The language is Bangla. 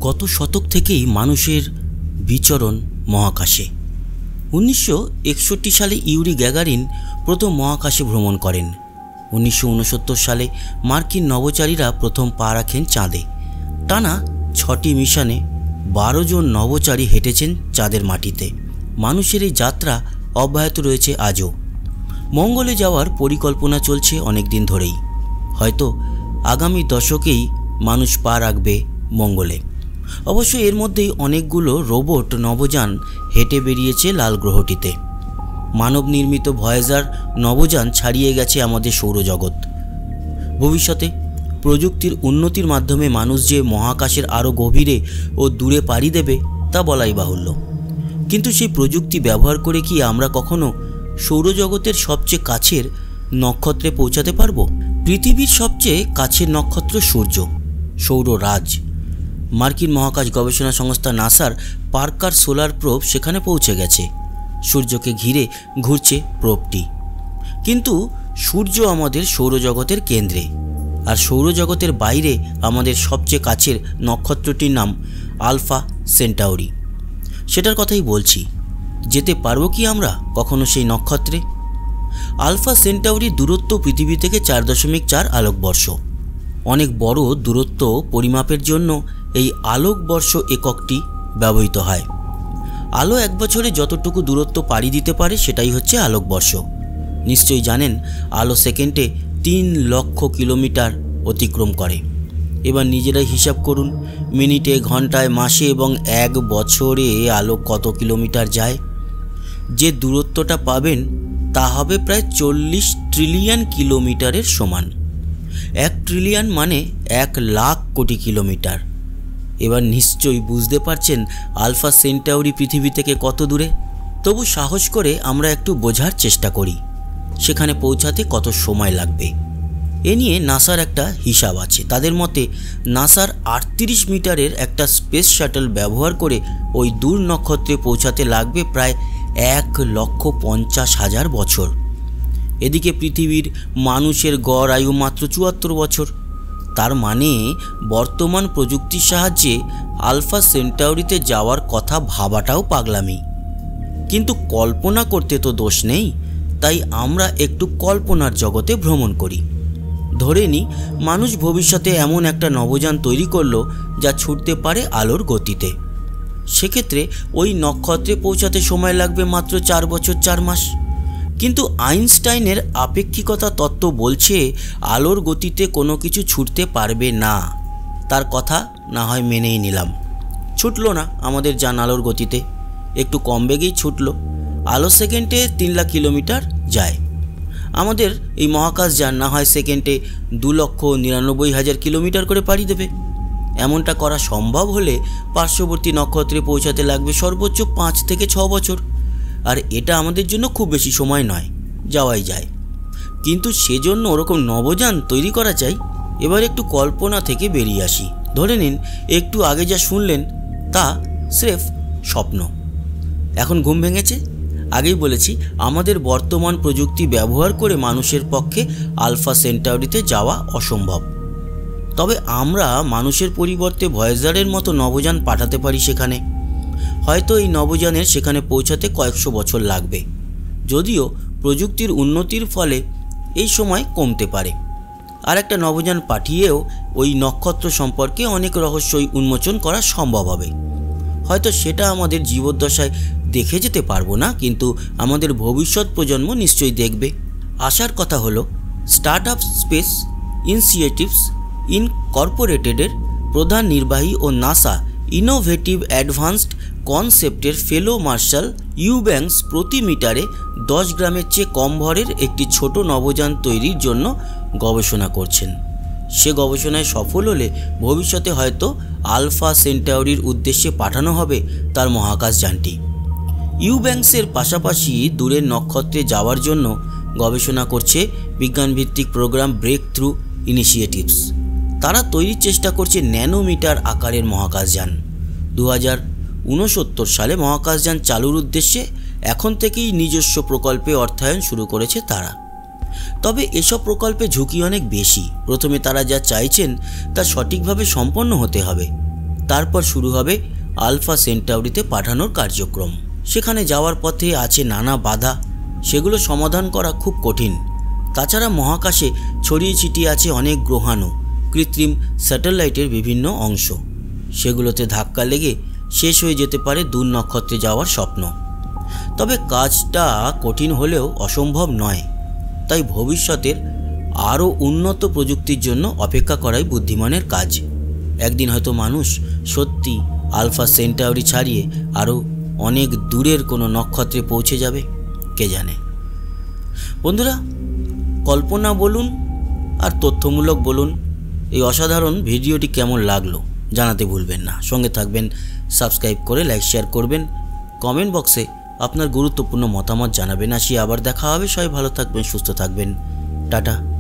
গত শতক থেকেই মানুষের বিচরণ মহাকাশে। 1961 সালে ইউরি গ্যাগারিন প্রথম মহাকাশে ভ্রমণ করেন। 1969 সালে মার্কিন নভোচারীরা প্রথম পা রাখেন চাঁদে। টানা 6টি মিশনে 12 জন নভোচারী হেঁটেছেন চাঁদের মাটিতে। মানুষের এই যাত্রা অব্যাহত রয়েছে আজও। মঙ্গলে যাওয়ার পরিকল্পনা চলছে অনেক দিন ধরেই। হয়তো আগামী দশকেই মানুষ পা রাখবে মঙ্গলে। অবশ্য এর মধ্যেই অনেকগুলো রোবট নভোযান হেঁটে বেরিয়েছে লাল গ্রহটিতে। মানব নির্মিত ভয়েজার নভোযান ছাড়িয়ে গেছে আমাদের সৌরজগৎ। ভবিষ্যতে প্রযুক্তির উন্নতির মাধ্যমে মানুষ যে মহাকাশের আরও গভীরে ও দূরে পাড়ি দেবে তা বলাই বাহুল্য। কিন্তু সেই প্রযুক্তি ব্যবহার করে কি আমরা কখনো সৌরজগতের সবচেয়ে কাছের নক্ষত্রে পৌঁছাতে পারব? পৃথিবীর সবচেয়ে কাছের নক্ষত্র সূর্য, সৌররাজ। মার্কিন মহাকাশ গবেষণা সংস্থা নাসার পার্কার সোলার প্রোব সেখানে পৌঁছে গেছে। সূর্যকে ঘিরে ঘুরছে প্রোবটি। কিন্তু সূর্য আমাদের সৌরজগতের কেন্দ্রে, আর সৌরজগতের বাইরে আমাদের সবচেয়ে কাছের নক্ষত্রটির নাম আলফা সেন্টাউরি। সেটার কথাই বলছি। যেতে পারবো কি আমরা কখনো সেই নক্ষত্রে? আলফা সেন্টাউরির দূরত্ব পৃথিবী থেকে 4.4 আলোকবর্ষ। অনেক বড় দূরত্ব পরিমাপের জন্য এই আলোকবর্ষ এককটি ব্যবহৃত হয়। আলো এক বছরে যতটুকু দূরত্ব পাড়ি দিতে পারে সেটাই হচ্ছে আলোকবর্ষ। নিশ্চয়ই জানেন আলো সেকেন্ডে 3 লক্ষ কিলোমিটার অতিক্রম করে। এবার নিজেরাই হিসাব করুন, মিনিটে, ঘন্টায়, মাসে এবং এক বছরে আলো কত কিলোমিটার যায়। যে দূরত্বটা পাবেন তা হবে প্রায় 40 ট্রিলিয়ন কিলোমিটারের সমান। 1 ট্রিলিয়ন মানে 1 লাখ কোটি কিলোমিটার। এবার নিশ্চয়ই বুঝতে পারছেন আলফা সেন্টাউরি পৃথিবী থেকে কত দূরে। তবু সাহস করে আমরা একটু বোঝার চেষ্টা করি সেখানে পৌঁছাতে কত সময় লাগবে। এ নিয়ে নাসার একটা হিসাব আছে। তাদের মতে নাসার 38 মিটারের একটা স্পেস শাটল ব্যবহার করে ওই দূর নক্ষত্রে পৌঁছাতে লাগবে প্রায় 1,50,000 বছর। এদিকে পৃথিবীর মানুষের গড় আয়ু মাত্র 74 বছর। তার মানে বর্তমান প্রযুক্তির সাহায্যে আলফা সেন্টাউরিতে যাওয়ার কথা ভাবাটাও পাগলামি। কিন্তু কল্পনা করতে তো দোষ নেই, তাই আমরা একটু কল্পনার জগতে ভ্রমণ করি। ধরে নিই মানুষ ভবিষ্যতে এমন একটা নভোযান তৈরি করলো যা ছুটতে পারে আলোর গতিতে। সেক্ষেত্রে ওই নক্ষত্রে পৌঁছাতে সময় লাগবে মাত্র 4 বছর 4 মাস। কিন্তু আইনস্টাইনের আপেক্ষিকতা তত্ত্ব বলছে আলোর গতিতে কোনো কিছু ছুটতে পারবে না। তার কথা না হয় মেনেই নিলাম। ছুটলো না আমাদের যান আলোর গতিতে, একটু কম বেগেই ছুটলো। আলো সেকেন্ডে 3 লাখ কিলোমিটার যায়। আমাদের এই মহাকাশ যান না হয় সেকেন্ডে 2,99,000 কিলোমিটার করে পাড়ি দেবে। এমনটা করা সম্ভব হলে পার্শ্ববর্তী নক্ষত্রে পৌঁছাতে লাগবে সর্বোচ্চ 5 থেকে 6 বছর। আর এটা আমাদের জন্য খুব বেশি সময় নয়, যাওয়াই যায়। কিন্তু সেজন্য ওরকম নভোযান তৈরি করা চাই। এবার একটু কল্পনা থেকে বেরিয়ে আসি। ধরে নিন একটু আগে যা শুনলেন তা স্রেফ স্বপ্ন। এখন ঘুম ভেঙেছে? আগেই বলেছি আমাদের বর্তমান প্রযুক্তি ব্যবহার করে মানুষের পক্ষে আলফা সেন্টাউরিতে যাওয়া অসম্ভব। তবে আমরা মানুষের পরিবর্তে ভয়েজারের মতো নভোযান পাঠাতে পারি সেখানে। হয়তো এই নভোযানের সেখানে পৌঁছাতে কয়েকশো বছর লাগবে, যদিও প্রযুক্তির উন্নতির ফলে এই সময় কমতে পারে। আর একটা নভোযান পাঠিয়েও ওই নক্ষত্র সম্পর্কে অনেক রহস্যই উন্মোচন করা সম্ভব হবে। হয়তো সেটা আমাদের জীবদ্দশায় দেখে যেতে পারবো না, কিন্তু আমাদের ভবিষ্যৎ প্রজন্ম নিশ্চয়ই দেখবে। আশার কথা হলো স্টার্টআপ স্পেস ইনিশিয়েটিভস ইনকর্পোরেটেডের প্রধান নির্বাহী ও নাসা ইনোভেটিভ অ্যাডভান্সড কনসেপ্টের ফেলো মার্শাল ইউব্যাংকস প্রতি মিটারে 10 গ্রামের চেয়ে কম ভরের একটি ছোট নভোযান তৈরির জন্য গবেষণা করছেন। সে গবেষণায় সফল হলে ভবিষ্যতে হয়তো আলফা সেন্টাউরির উদ্দেশ্যে পাঠানো হবে তার মহাকাশ যানটি। ইউব্যাংকসের পাশাপাশি দূরের নক্ষত্রে যাওয়ার জন্য গবেষণা করছে বিজ্ঞানভিত্তিক প্রোগ্রাম ব্রেক থ্রু ইনিশিয়েটিভস। তারা তৈরির চেষ্টা করছে ন্যানোমিটার আকারের মহাকাশযান। 2069 সালে মহাকাশযান চালুর উদ্দেশ্যে এখন থেকেই নিজস্ব প্রকল্পে অর্থায়ন শুরু করেছে তারা। তবে এসব প্রকল্পে ঝুঁকি অনেক বেশি। প্রথমে তারা যা চাইছেন তা সঠিকভাবে সম্পন্ন হতে হবে। তারপর শুরু হবে আলফা সেন্টাউরিতে পাঠানোর কার্যক্রম। সেখানে যাওয়ার পথে আছে নানা বাধা, সেগুলো সমাধান করা খুব কঠিন। তাছাড়া মহাকাশে ছড়িয়ে ছিটিয়ে আছে অনেক গ্রহাণু, কৃত্রিম স্যাটেলাইটের বিভিন্ন অংশ। সেগুলোতে ধাক্কা লেগে শেষ হয়ে যেতে পারে দূর নক্ষত্রে যাওয়ার স্বপ্ন। তবে কাজটা কঠিন হলেও অসম্ভব নয়। তাই ভবিষ্যতের আরও উন্নত প্রযুক্তির জন্য অপেক্ষা করাই বুদ্ধিমানের কাজ। একদিন হয়তো মানুষ সত্যি আলফা সেন্টাউরি ছাড়িয়ে আরও অনেক দূরের কোনো নক্ষত্রে পৌঁছে যাবে, কে জানে। বন্ধুরা, কল্পনা বলুন আর তথ্যমূলক বলুন, এই অসাধারণ ভিডিওটি কেমন লাগলো জানাতে ভুলবেন না। সঙ্গে থাকবেন, সাবস্ক্রাইব করে লাইক শেয়ার করবেন, কমেন্ট বক্সে আপনার গুরুত্বপূর্ণ মতামত জানাবেন। আসি আবার দেখা হবে। সবাই ভালো থাকবেন, সুস্থ থাকবেন। টাটা।